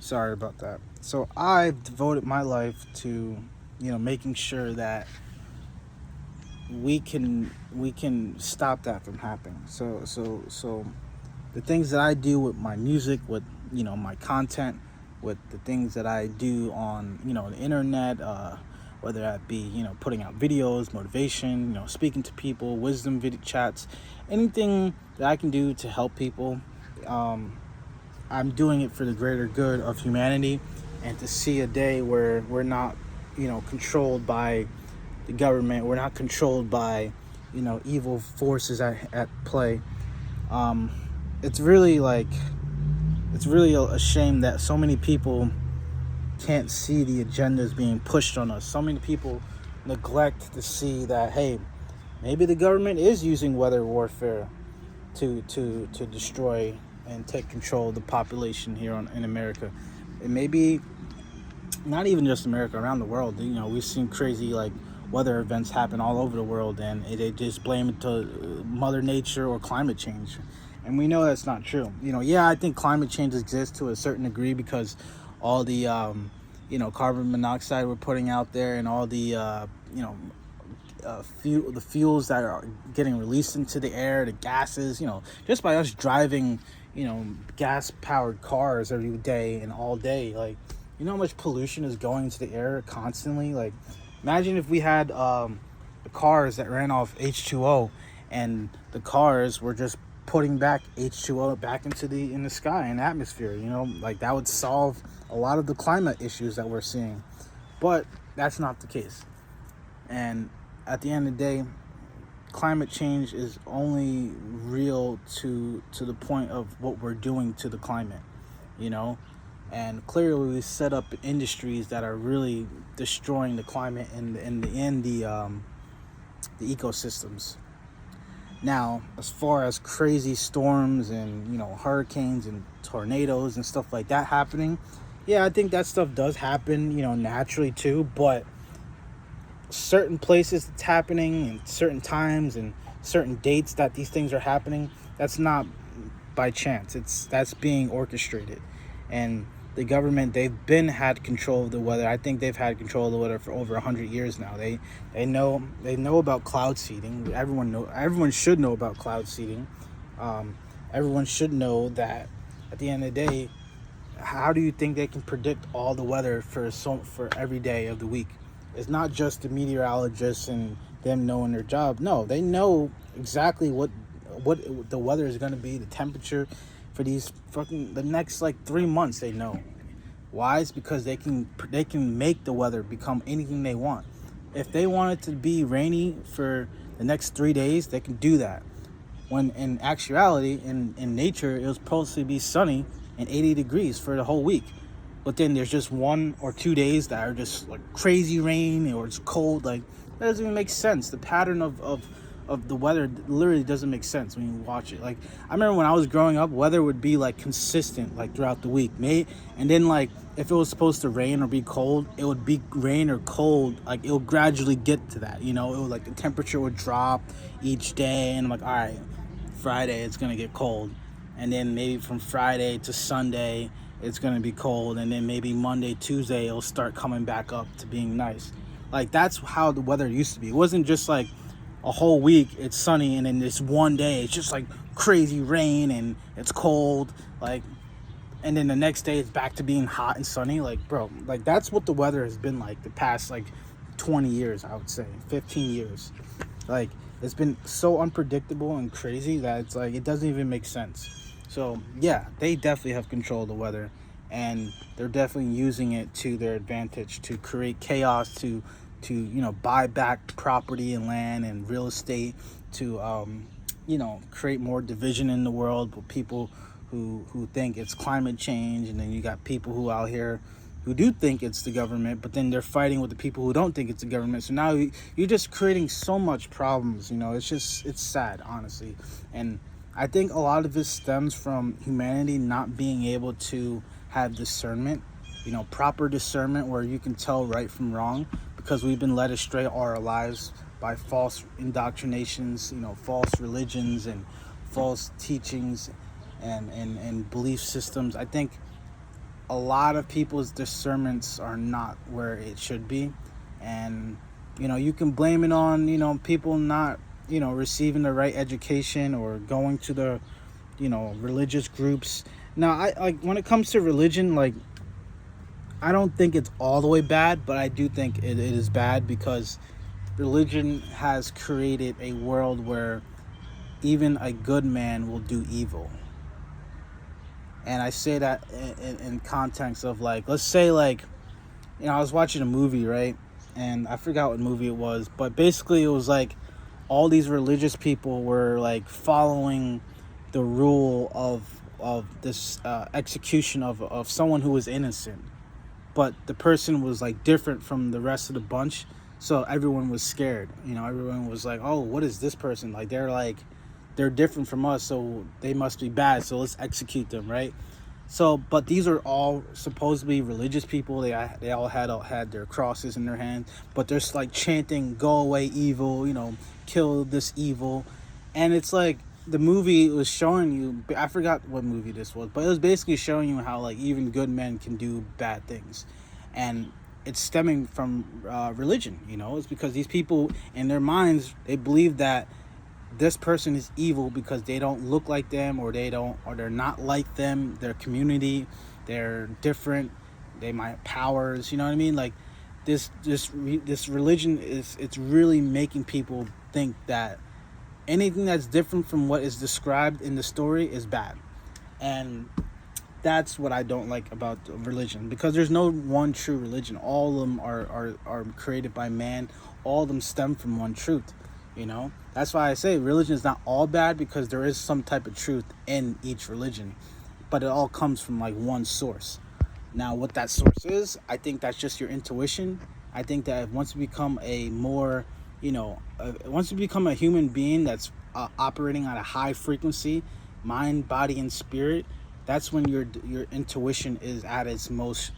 Sorry about that. So I've devoted my life to, making sure that we can stop that from happening. So the things that I do with my music, with my content, with the things that I do on the internet, whether that be putting out videos, motivation, speaking to people, wisdom video chats, anything that I can do to help people. Um, I'm doing it for the greater good of humanity, and to see a day where we're not, controlled by the government. We're not controlled by, evil forces at play. Um, it's really like it's really a shame that so many people can't see the agendas being pushed on us. So many people neglect to see that, hey, maybe the government is using weather warfare to destroy and take control of the population here in America. It may be not even just America, around the world. We've seen crazy like weather events happen all over the world, and they just blame it to Mother Nature or climate change, and we know that's not true. Yeah, I think climate change exists to a certain degree because all the carbon monoxide we're putting out there, and all the the fuels that are getting released into the air, the gases, just by us driving, gas powered cars every day and all day. Like, how much pollution is going into the air constantly? Like, imagine if we had the cars that ran off H2O, and the cars were just putting back H2O back into the sky and atmosphere. Like, that would solve a lot of the climate issues that we're seeing. But that's not the case. And at the end of the day, climate change is only real to the point of what we're doing to the climate, you know. And clearly, we set up industries that are really destroying the climate and the ecosystems. Now, as far as crazy storms and hurricanes and tornadoes and stuff like that happening, yeah, I think that stuff does happen, naturally too. But certain places it's happening and certain times and certain dates that these things are happening, that's not by chance. That's being orchestrated. And the government, they've been had control of the weather. I think they've had control of the weather for over 100 years now. They know about cloud seeding. Everyone should know about cloud seeding. Everyone should know that at the end of the day, how do you think they can predict all the weather for every day of the week? It's not just the meteorologists and them knowing their job. No, they know exactly what the weather is going to be, the temperature for the next like 3 months. They know. Why? It's because they can make the weather become anything they want. If they want it to be rainy for the next 3 days, they can do that. When in actuality, in nature, it was supposed to be sunny and 80 degrees for the whole week. But then there's just 1 or 2 days that are just like crazy rain, or it's cold. Like, that doesn't even make sense. The pattern of the weather literally doesn't make sense when you watch it. Like, I remember when I was growing up, weather would be like consistent like throughout the week, mate. And then like if it was supposed to rain or be cold, it would be rain or cold. Like, it would gradually get to that. It would, like, the temperature would drop each day, and I'm like, all right, Friday it's gonna get cold, and then maybe from Friday to Sunday it's gonna be cold, and then maybe Monday, Tuesday it'll start coming back up to being nice. Like, that's how the weather used to be. It wasn't just like a whole week it's sunny, and then this one day it's just like crazy rain and it's cold, like, and then the next day it's back to being hot and sunny. Like, bro, like, that's what the weather has been like the past like 20 years, I would say 15 years. Like, it's been so unpredictable and crazy that it's like it doesn't even make sense. So yeah, they definitely have control of the weather, and they're definitely using it to their advantage to create chaos, to buy back property and land and real estate, to create more division in the world with people who think it's climate change. And then you got people who out here who do think it's the government, but then they're fighting with the people who don't think it's the government. So now you're just creating so much problems. It's sad, honestly. And I think a lot of this stems from humanity not being able to have discernment, proper discernment where you can tell right from wrong, because we've been led astray all our lives by false indoctrinations, false religions and false teachings and belief systems. I think a lot of people's discernments are not where it should be. And, you can blame it on, people not, receiving the right education or going to the, religious groups. Now, I like when it comes to religion, like, I don't think it's all the way bad, but I do think it is bad because religion has created a world where even a good man will do evil. And I say that in context of, like, let's say, like, I was watching a movie, right? And I forgot what movie it was, but basically it was like all these religious people were like following the rule of this execution of someone who was innocent, but the person was like different from the rest of the bunch, so everyone was scared. Everyone was like, oh, what is this person like? They're different from us, so they must be bad, so let's execute them, right? So, but these are all supposedly religious people. They all had their crosses in their hand, but they're like chanting, "Go away, evil!" Kill this evil. And it's like the movie was showing you. I forgot what movie this was, but it was basically showing you how, like, even good men can do bad things, and it's stemming from religion. It's because these people in their minds, they believe that this person is evil because they don't look like them, or they're not like them, their community, they're different, they might have powers, you know what I mean? Like, this religion it's really making people think that anything that's different from what is described in the story is bad. And that's what I don't like about religion, because there's no one true religion. All of them are created by man. All of them stem from one truth. That's why I say religion is not all bad, because there is some type of truth in each religion, but it all comes from like one source. Now, what that source is, I think that's just your intuition. I think that once you become once you become a human being that's operating at a high frequency, mind, body, and spirit, that's when your intuition is at its most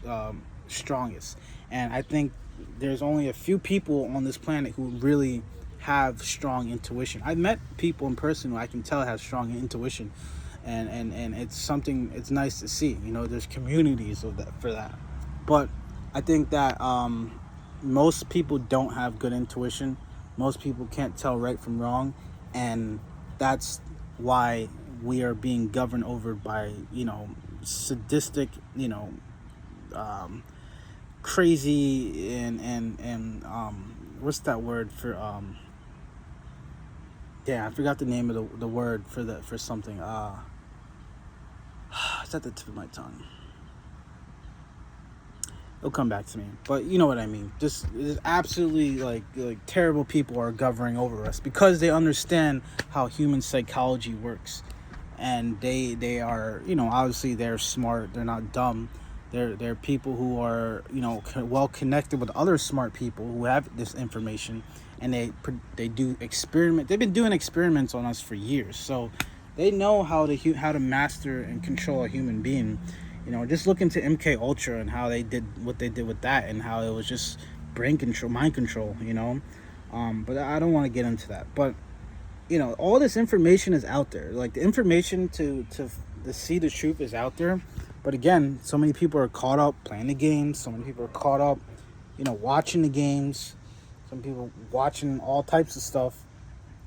strongest. And I think there's only a few people on this planet who really have strong intuition. I've met people in person who I can tell have strong intuition, and it's something, it's nice to see. There's communities of that for that. But I think that most people don't have good intuition. Most people can't tell right from wrong, and that's why we are being governed over by sadistic, crazy, and what's that word for I forgot the name of the word for something. It's at the tip of my tongue. It'll come back to me, but you know what I mean. Just absolutely like terrible people are governing over us because they understand how human psychology works, and they are obviously they're smart. They're not dumb. They're people who are well connected with other smart people who have this information, and they do experiment. They've been doing experiments on us for years, so they know how to master and control a human being. Just look into MK Ultra and how they did what they did with that, and how it was just brain control, mind control. But I don't want to get into that. But all this information is out there. Like, the information to see the truth is out there. But again, so many people are caught up playing the games. So many people are caught up, watching the games. Some people watching all types of stuff,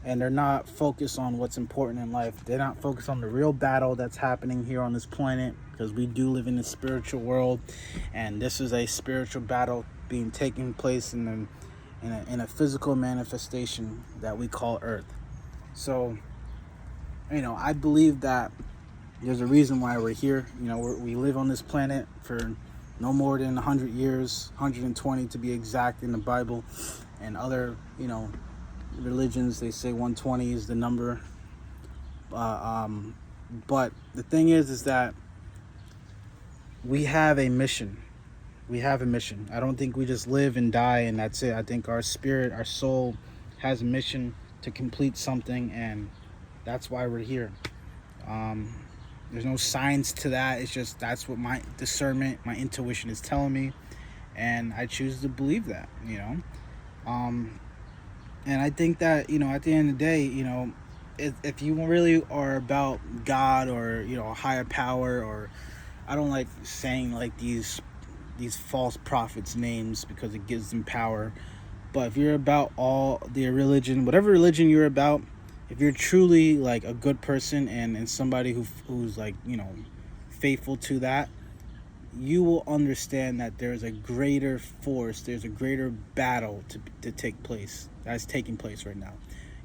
and they're not focused on what's important in life. They're not focused on the real battle that's happening here on this planet, because we do live in a spiritual world, and this is a spiritual battle being taking place in a physical manifestation that we call Earth. So, I believe that there's a reason why we're here. We live on this planet for no more than 100 years, 120 to be exact in the Bible, and other, religions, they say 120 is the number. But the thing is that we have a mission. I don't think we just live and die and that's it. I think our spirit, our soul has a mission to complete something, and that's why we're here. There's no science to that. It's just that's what my discernment, my intuition is telling me, and I choose to believe that. And I think that at the end of the day, if you really are about God or a higher power, or I don't like saying like these false prophets names because it gives them power. But if you're about all the religion, whatever religion you're about, if you're truly like a good person and somebody who's like, faithful to that, you will understand that there's a greater force, there's a greater battle to take place that's taking place right now.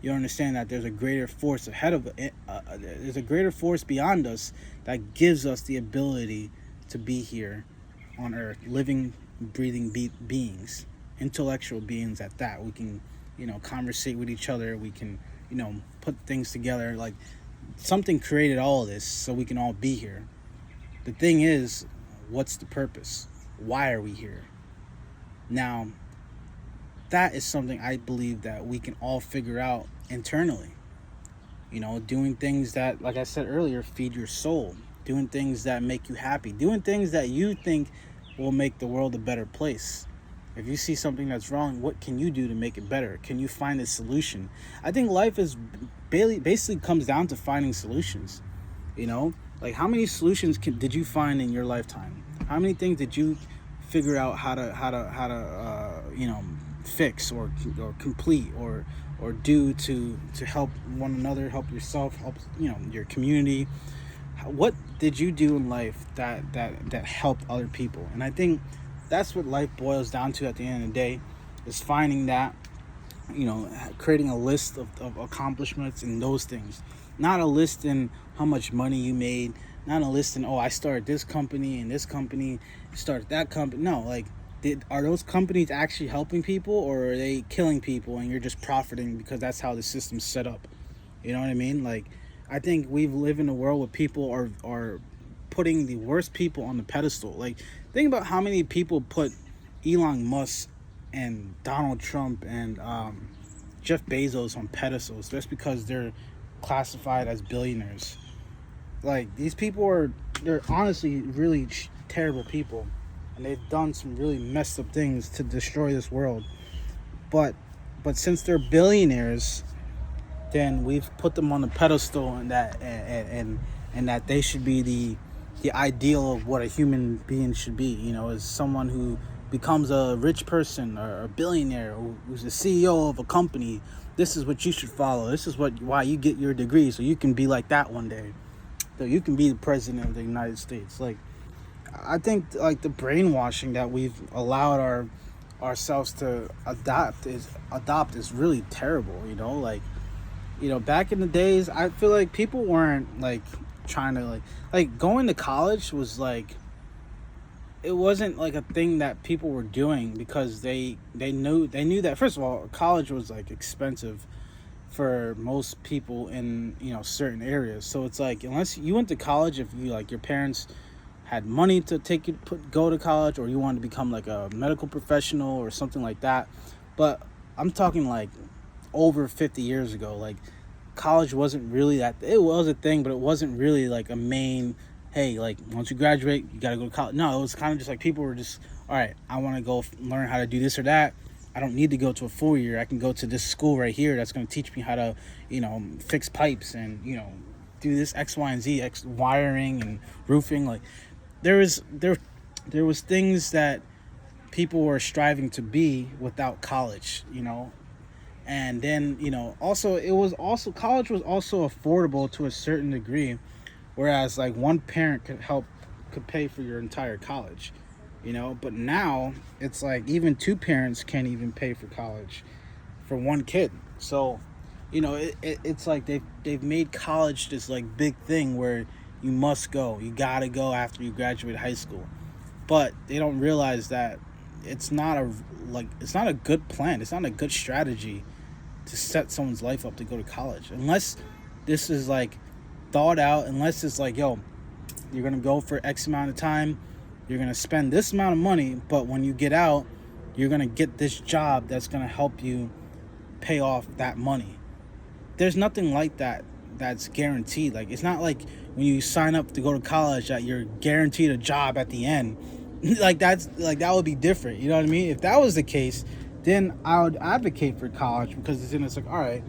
You understand that there's a greater force ahead of it. There's a greater force beyond us that gives us the ability to be here on Earth, living, breathing beings, intellectual beings at that. We can, conversate with each other. We can, put things together. Like something created all of this so we can all be here. The thing is, what's the purpose? Why are we here? Now, that is something I believe that we can all figure out internally. Doing things that, like I said earlier, feed your soul. Doing things that make you happy. Doing things that you think will make the world a better place. If you see something that's wrong, what can you do to make it better? Can you find a solution? I think life is basically comes down to finding solutions. Like how many solutions did you find in your lifetime? How many things did you figure out how to fix or complete or do to help one another, help yourself, help your community? What did you do in life that helped other people? And I think that's what life boils down to at the end of the day, is finding that, creating a list of accomplishments and those things. Not a list in how much money you made, not a list in, I started this company and this company started that company. No, like, are those companies actually helping people, or are they killing people and you're just profiting because that's how the system's set up? You know what I mean? Like, I think we live in a world where people are putting the worst people on the pedestal. Like, think about how many people put Elon Musk and Donald Trump and Jeff Bezos on pedestals just because they're classified as billionaires. Like, these people they're honestly really terrible people, and they've done some really messed up things to destroy this world. But since they're billionaires, then we've put them on the pedestal, and that they should be the ideal of what a human being should be. As someone who becomes a rich person or a billionaire who's the CEO of a company. This is what you should follow. This is why you get your degree, so you can be like that one day. So you can be the president of the United States. Like, I think like the brainwashing that we've allowed ourselves to adopt is really terrible. Back in the days, I feel like people weren't like trying to like going to college was like, it wasn't like a thing that people were doing because they knew that, first of all, college was like expensive for most people in certain areas. So it's like, unless you went to college, if you like your parents had money to go to college, or you wanted to become like a medical professional or something like that. But I'm talking like over 50 years ago. Like, college wasn't really that. It was a thing, but it wasn't really like a main, hey, like, once you graduate, you gotta go to college. No, it was kind of just like people were just, all right, I want to go learn how to do this or that. I don't need to go to a 4-year. I can go to this school right here that's going to teach me how to, fix pipes and, do this X, Y, and Z, wiring and roofing. Like, there was things that people were striving to be without college, And then, also college was also affordable to a certain degree, whereas like one parent could pay for your entire college. But now it's like even two parents can't even pay for college for one kid. So it's like they've made college this like big thing where you must go, you gotta go after you graduate high school. But they don't realize that it's not a good plan. It's not a good strategy to set someone's life up to go to college, unless this is like thought out, unless it's like, yo, you're gonna go for X amount of time, you're going to spend this amount of money, but when you get out, you're going to get this job that's going to help you pay off that money. There's nothing like that that's guaranteed. Like, it's not like when you sign up to go to college that you're guaranteed a job at the end. that would be different. You know what I mean? If that was the case, then I would advocate for college, because it's like, all right,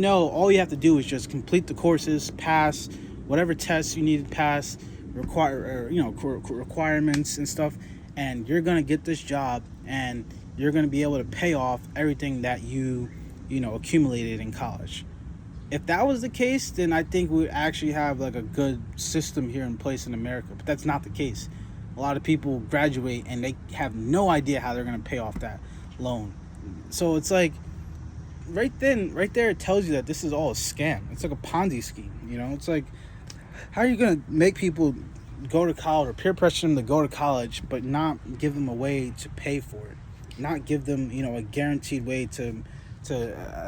all you have to do is just complete the courses, pass whatever tests you need to pass, requirements and stuff, and you're gonna get this job, and you're gonna be able to pay off everything that you accumulated in college. If that was the case, then I think we actually have like a good system here in place in America. But that's not the case. A lot of people graduate and they have no idea how they're going to pay off that loan. So it's like right there, it tells you that this is all a scam. It's like a Ponzi scheme. It's like, how are you going to make people go to college or peer pressure them to go to college, but not give them a way to pay for it, not give them a guaranteed way to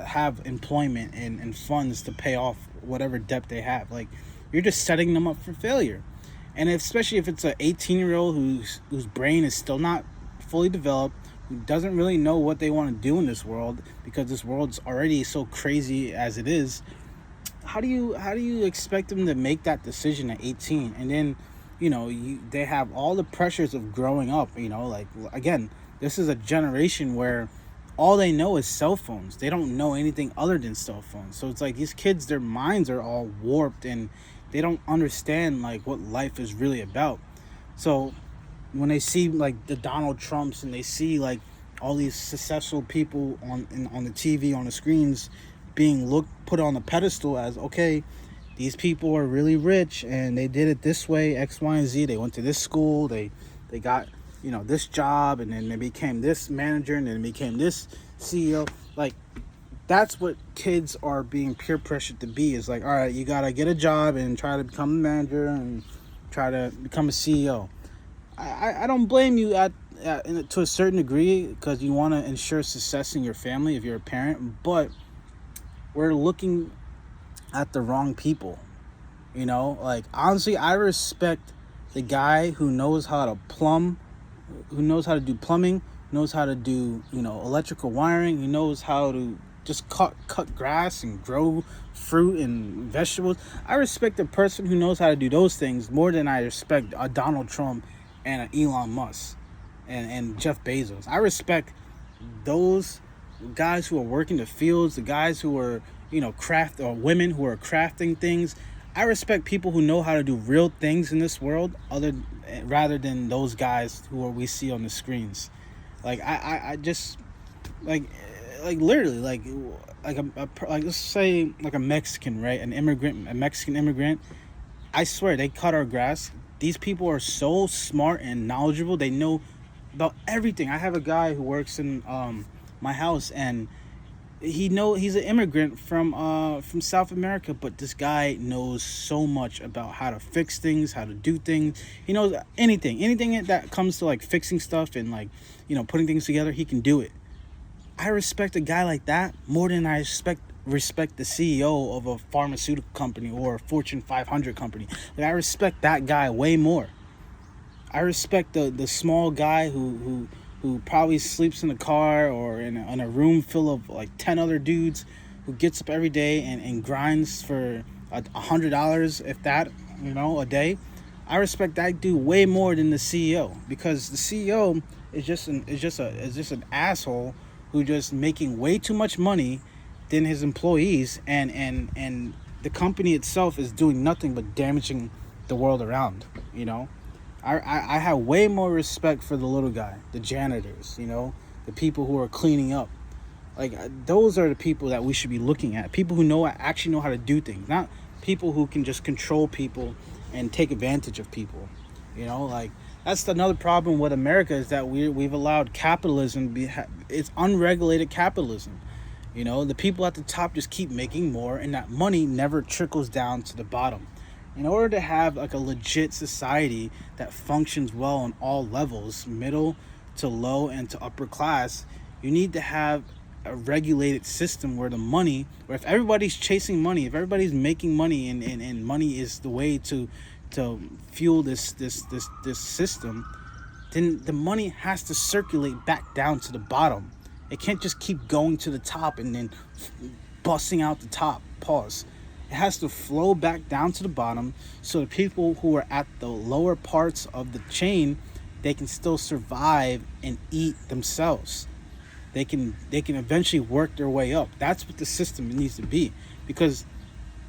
have employment and funds to pay off whatever debt they have. Like, you're just setting them up for failure. And especially if it's an 18-year-old whose brain is still not fully developed, who doesn't really know what they want to do in this world, because this world's already so crazy as it is. How do you expect them to make that decision at 18? And then they have all the pressures of growing up. Like, again, this is a generation where all they know is cell phones. They don't know anything other than cell phones. So it's like these kids, their minds are all warped and they don't understand like what life is really about. So when they see like the Donald Trumps and they see like all these successful people on the TV, on the screens, being put on the pedestal as, okay, these people are really rich and they did it this way, X, Y, and Z. They went to this school, they got this job, and then they became this manager, and then became this CEO. Like, that's what kids are being peer pressured to be. Is like, all right, you gotta get a job and try to become a manager and try to become a CEO. I don't blame you to a certain degree, because you want to ensure success in your family if you're a parent, but we're looking at the wrong people. Like, honestly, I respect the guy who knows how to do plumbing, knows how to do, electrical wiring. He knows how to just cut grass and grow fruit and vegetables. I respect a person who knows how to do those things more than I respect a Donald Trump and an Elon Musk and Jeff Bezos. I respect those guys who are working the fields, the guys who are, craft, or women who are crafting things. I respect people who know how to do real things in this world, rather than those guys we see on the screens. Like, I just like literally like let's say like a Mexican, right? A Mexican immigrant. I swear they cut our grass. These people are so smart and knowledgeable. They know about everything. I have a guy who works in my house, and he's an immigrant from South America, but this guy knows so much about how to fix things, how to do things. He knows anything that comes to like fixing stuff and like, putting things together. He can do it. I respect a guy like that more than I respect the CEO of a pharmaceutical company or a Fortune 500 company. Like, I respect that guy way more. I respect the small guy who probably sleeps in a car or in a room full of like 10 other dudes, who gets up every day and grinds for $100, if that, a day. I respect that dude way more than the CEO, because the CEO is just an asshole who just making way too much money than his employees, and the company itself is doing nothing but damaging the world around. I have way more respect for the little guy, the janitors, the people who are cleaning up. Like, those are the people that we should be looking at. People who actually know how to do things, not people who can just control people and take advantage of people. Like, that's another problem with America, is that we've allowed capitalism it's unregulated capitalism. The people at the top just keep making more, and that money never trickles down to the bottom. In order to have like a legit society that functions well on all levels, middle to low and to upper class, you need to have a regulated system where if everybody's chasing money, if everybody's making money, and money is the way to fuel this system, then the money has to circulate back down to the bottom. It can't just keep going to the top and then busting out the top. Pause. It has to flow back down to the bottom, so the people who are at the lower parts of the chain, they can still survive and eat themselves. They can eventually work their way up. That's what the system needs to be, because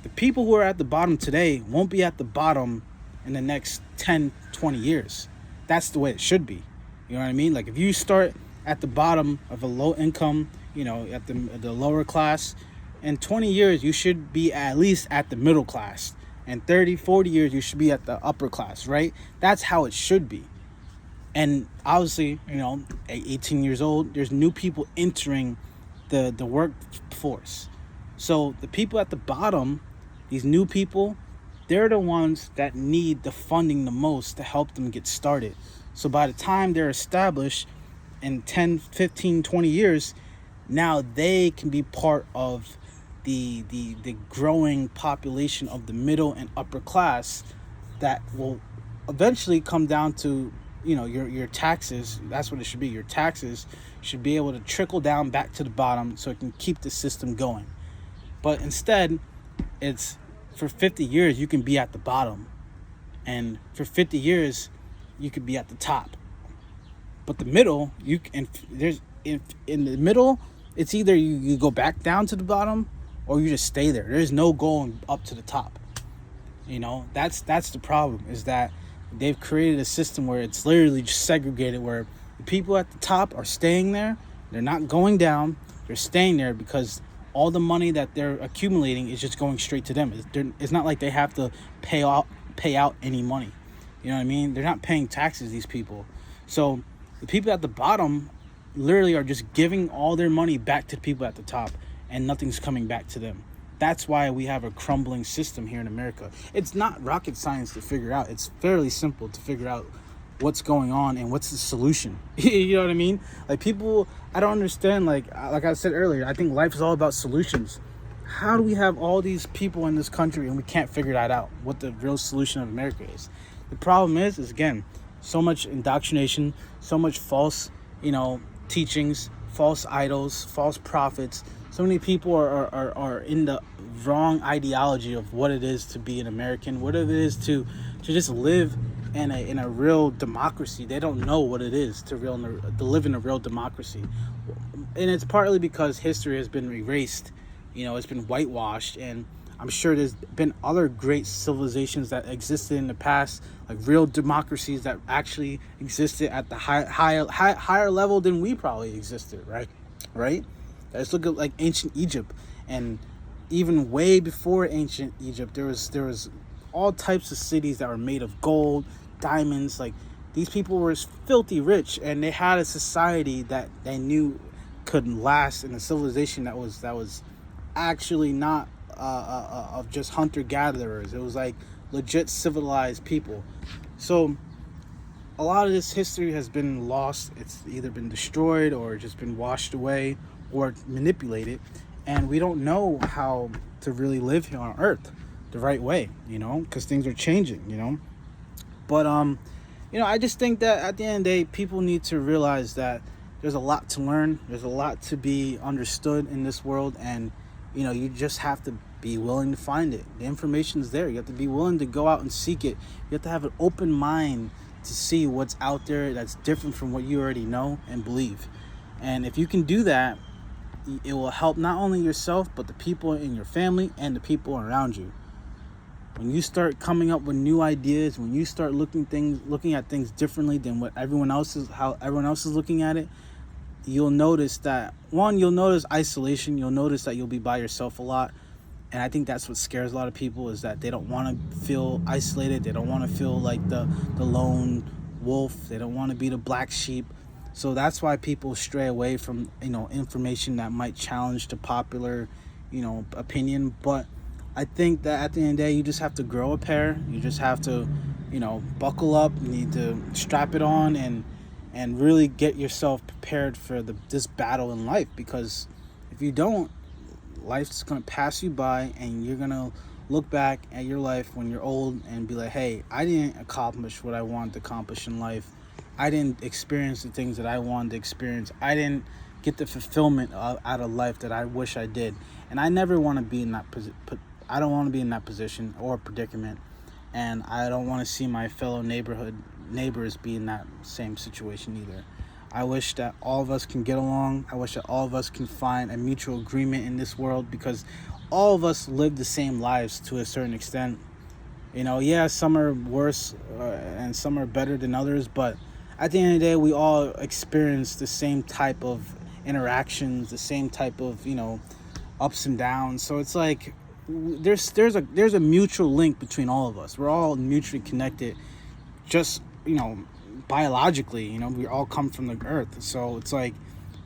the people who are at the bottom today won't be at the bottom in the next 10, 20 years. That's the way it should be. You know what I mean? Like if you start at the bottom of a low income, at the lower class, in 20 years you should be at least at the middle class. And 30, 40 years you should be at the upper class, right? That's how it should be. And obviously, at 18 years old, there's new people entering the workforce. So the people at the bottom, these new people, they're the ones that need the funding the most to help them get started. So by the time they're established in 10, 15, 20 years, now they can be part of the growing population of the middle and upper class that will eventually come down to, your taxes. That's what it should be. Your taxes should be able to trickle down back to the bottom so it can keep the system going. But instead, it's for 50 years you can be at the bottom, and for 50 years you could be at the top. But the middle, in the middle, it's either you go back down to the bottom or you just stay there. There's no going up to the top. That's the problem, is that they've created a system where it's literally just segregated, where the people at the top are staying there. They're not going down. They're staying there because all the money that they're accumulating is just going straight to them. It's not like they have to pay out any money. You know what I mean? They're not paying taxes, these people. So the people at the bottom literally are just giving all their money back to the people at the top, and nothing's coming back to them. That's why we have a crumbling system here in America. It's not rocket science to figure out. It's fairly simple to figure out what's going on and what's the solution. You know what I mean? Like people, I don't understand. Like I said earlier, I think life is all about solutions. How do we have all these people in this country and we can't figure that out? What the real solution of America is? The problem is again, so much indoctrination, so much false, teachings, false idols, false prophets. So many people are in the wrong ideology of what it is to be an American, what it is to just live in a real democracy. They don't know what it is to live in a real democracy. And it's partly because history has been erased, it's been whitewashed, and I'm sure there's been other great civilizations that existed in the past, like real democracies that actually existed at the higher level than we probably existed, right? Let's look at like ancient Egypt, and even way before ancient Egypt, there was all types of cities that were made of gold, diamonds. Like these people were filthy rich, and they had a society that they knew could last in a civilization that was actually not of just hunter-gatherers. It was like legit civilized people. So a lot of this history has been lost. It's either been destroyed or just been washed away or manipulated, and we don't know how to really live here on Earth the right way, because things are changing, But I just think that at the end of the day, people need to realize that there's a lot to learn, there's a lot to be understood in this world, and you just have to be willing to find it. The information's there. You have to be willing to go out and seek it. You have to have an open mind to see what's out there that's different from what you already know and believe. And if you can do that, it will help not only yourself, but the people in your family and the people around you. When you start coming up with new ideas, when you start looking at things differently than how everyone else is looking at it, you'll notice that, you'll notice isolation. You'll notice that you'll be by yourself a lot. And I think that's what scares a lot of people, is that they don't want to feel isolated. They don't want to feel like the lone wolf. They don't want to be the black sheep. So that's why people stray away from, information that might challenge the popular, opinion. But I think that at the end of the day, you just have to grow a pair. You just have to, buckle up. You need to strap it on and really get yourself prepared for this battle in life. Because if you don't, life's going to pass you by, and you're going to look back at your life when you're old and be like, hey, I didn't accomplish what I wanted to accomplish in life. I didn't experience the things that I wanted to experience. I didn't get the fulfillment out of life that I wish I did. And I never want to be in that I don't want to be in that position or predicament. And I don't want to see my fellow neighbors be in that same situation either. I wish that all of us can get along. I wish that all of us can find a mutual agreement in this world, because all of us live the same lives to a certain extent. Yeah, some are worse and some are better than others, but at the end of the day, we all experience the same type of interactions, the same type of ups and downs. So it's like there's a mutual link between all of us. We're all mutually connected, just biologically. We all come from the earth, so it's like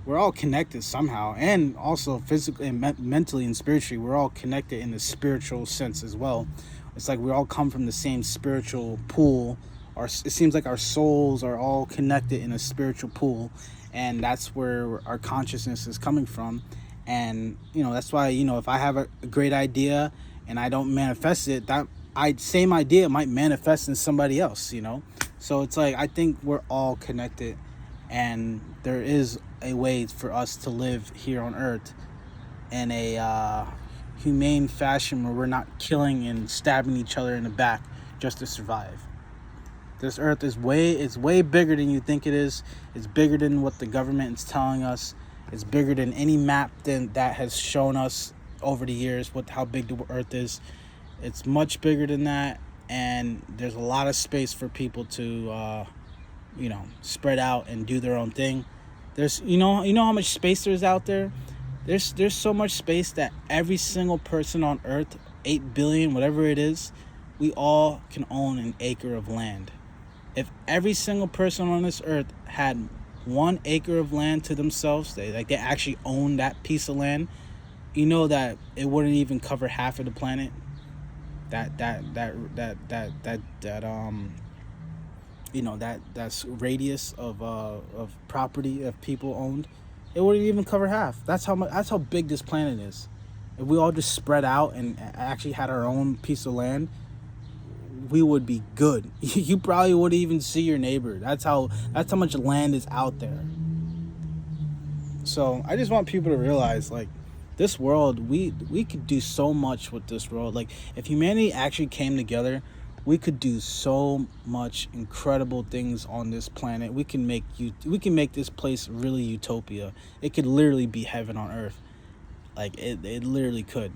we're all connected somehow, and also physically and mentally and spiritually, we're all connected in the spiritual sense as well. It's like we all come from the same spiritual pool. It seems like our souls are all connected in a spiritual pool, and that's where our consciousness is coming from. And that's why if I have a great idea and I don't manifest it, that same idea might manifest in somebody else. So it's like I think we're all connected, and there is a way for us to live here on Earth in a humane fashion where we're not killing and stabbing each other in the back just to survive. This Earth is way bigger than you think it is. It's bigger than what the government is telling us. It's bigger than any map that has shown us over the years how big the Earth is. It's much bigger than that, and there's a lot of space for people to spread out and do their own thing. There's how much space there's out there. There's so much space that every single person on Earth, 8 billion, whatever it is, we all can own an acre of land. If every single person on this Earth had 1 acre of land to themselves, they actually own that piece of land, that it wouldn't even cover half of the planet. That's radius of property of people owned, it wouldn't even cover half. That's how big this planet is. If we all just spread out and actually had our own piece of land, we would be good. You probably wouldn't even see your neighbor. That's how much land is out there. So I just want people to realize, like, this world, we could do so much with this world. Like, if humanity actually came together, we could do so much incredible things on this planet. We can make this place really utopia. It could literally be heaven on earth. Like, it literally could.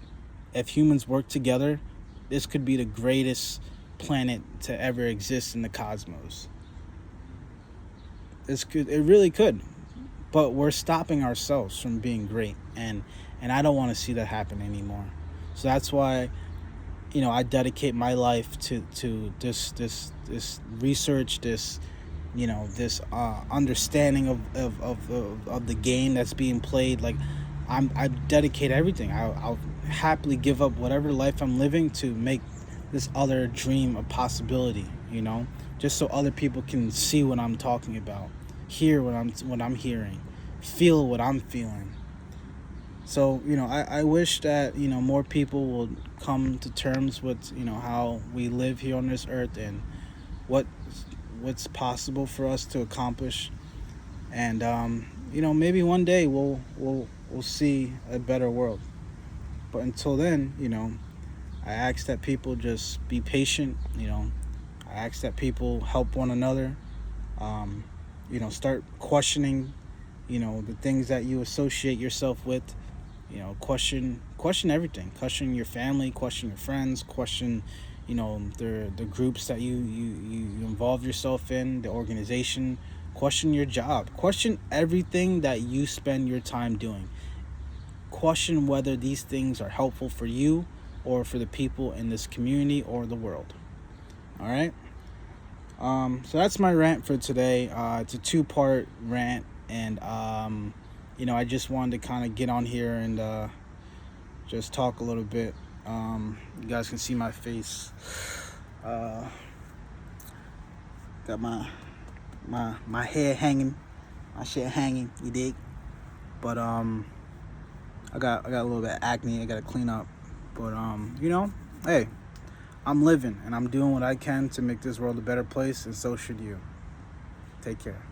If humans work together, this could be the greatest planet to ever exist in the cosmos. It really could. But we're stopping ourselves from being great, and I don't want to see that happen anymore. So that's why I dedicate my life to this research, this understanding of the game that's being played. Like, I dedicate everything. I'll happily give up whatever life I'm living to make this other dream a possibility. Just so other people can see what I'm talking about, hear what I'm hearing, feel what I'm feeling. So I wish that more people will come to terms with how we live here on this earth and what's possible for us to accomplish. And maybe one day we'll see a better world. But until then, I ask that people just be patient. I ask that people help one another. Start questioning the things that you associate yourself with. Question everything. Question your family, question your friends, question the groups that you involve yourself in, the organization. Question your job. Question everything that you spend your time doing. Question whether these things are helpful for you or for the people in this community or the world. All right. So that's my rant for today. It's a 2-part rant, and I just wanted to kind of get on here and just talk a little bit. You guys can see my face. Got my hair hanging, my shit hanging. You dig? But I got a little bit of acne. I gotta clean up. But hey, I'm living and I'm doing what I can to make this world a better place, and so should you. Take care.